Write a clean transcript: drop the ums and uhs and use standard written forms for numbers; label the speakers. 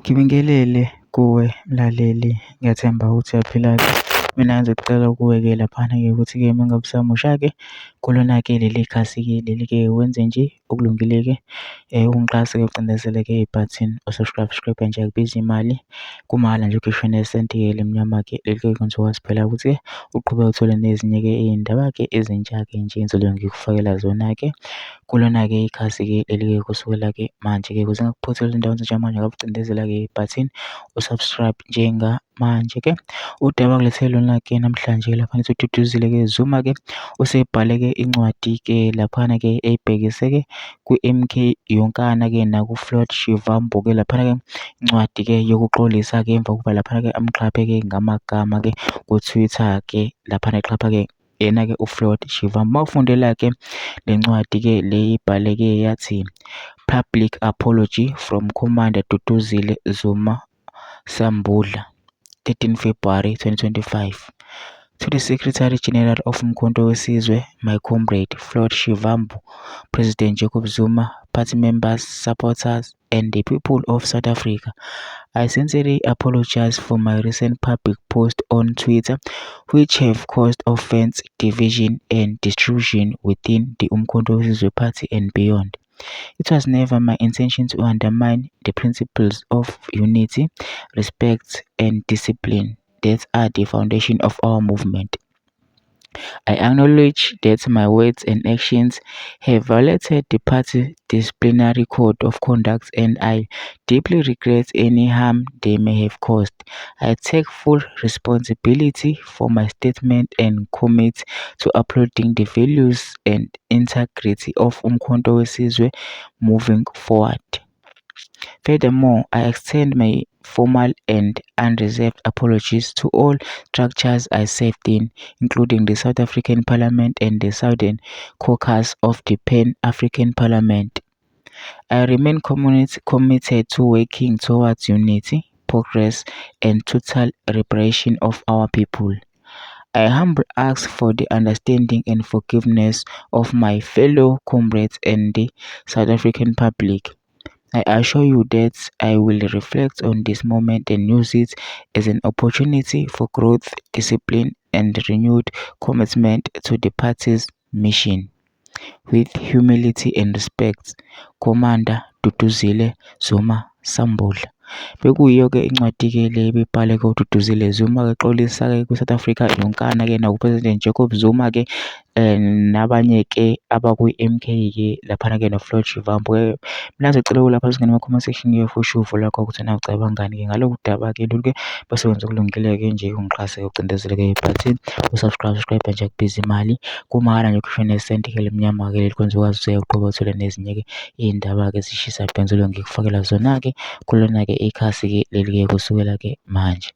Speaker 1: Ngibingelele kuwe mlaleli, ngiyathemba ukuthi uyaphila-ke. Mina ngizocela kuwe-ke laphana-ke ukuthi-ke uma ngabe usamusha-ke kulona-ke leli khasi-ke leli-ke wenze nje okulungile-ke ungixhase-ke ucindezele-ke ibhathini o-subscribe nje akubizi imali, kumahhala nje ukhishwe nesenti-ke lemnyama-ke leli-ke kwenziwazi phela ukuthi-ke uqhubeke uthole nezinye-ke iy'ndaba-ke ezintsha-ke nje engizobe ngikufakela zona-ke kulona-ke ikhasi-ke leli-ke kusukela-ke manje-ke ukuze ngakuphothela izindawo ezintsha manje ngabe ucindezela-ke ibhathini u-subscribe njengamanje-ke. Udaba kulethele lona-ke namhlanje laphana uDuduzile-ke Zuma-ke usebhale-ke incwadi-ke laphana-ke ebhekise-ke ku-MK Yonkana-ke naku-Floyd Shivambu-ke laphana-ke incwadi-ke yokuxolisa-ke emva kokuba laphana-ke amxhaphe-ke ngamagama-ke ku-Twitter-ke laphana exhapha-ke yena-ke uFloyd Shivambu. Mawufundela-ke le ncwadi-ke le ibhaleke yathi Public Apology from Commander Duduzile Zuma Sambula, 13 February 2025. To the Secretary General of Umkhonto weSizwe, my comrade Floyd Shivambu, President Jacob Zuma, party members, supporters, and the people of South Africa, I sincerely apologize for my recent public post on Twitter, which have caused offense, division, and destruction within the Umkhonto weSizwe party and beyond. It was never my intention to undermine the principles of unity, respect, and discipline that are the foundation of our movement. I acknowledge that my words and actions have violated the party disciplinary code of conduct, and I deeply regret any harm they may have caused. I take full responsibility for my statement and commit to upholding the values and integrity of Umkhonto weSizwe moving forward. Furthermore, I extend my formal and unreserved apologies to all structures I served in, including the South African Parliament and the Southern Caucus of the Pan-African Parliament. I remain committed to working towards unity, progress, and total liberation of our people. I humbly ask for the understanding and forgiveness of my fellow comrades and the South African public. I assure you that I will reflect on this moment and use it as an opportunity for growth, discipline, and renewed commitment to the party's mission. With humility and respect, Commander Duduzile Zuma Sambula. Bekuyiyo-ke incwadi-ke le ibibhale-ke uDuduzile Zuma-ke exolisa-ke kwi-South Africa yonkana-ke naku-President Jacob Zuma-ke nabanye-ke abakwi-MK-ke laphana-ke no-Floyd Shivambu-ke. Mina ngizocela kulapha singene ema-comment section-ke for usho lakho ukuthi nawe ucabangani-ke ngalolu daba-ke lolu-ke bese wenza okulungile-ke nje ungixhase-ke ucindezele-ke ibhathini u-subscribe nje akubizi imali, kumahhala nje ukhishwe nesenti-ke lemnyama-ke leli kwenza ukwazi uqhubeka uthole nezinye-ke iy'ndaba-ke ezishisa bhenzelwe ngikufakela zona-ke kulona-ke ikhasi-ke leli-ke kusukela-ke manje.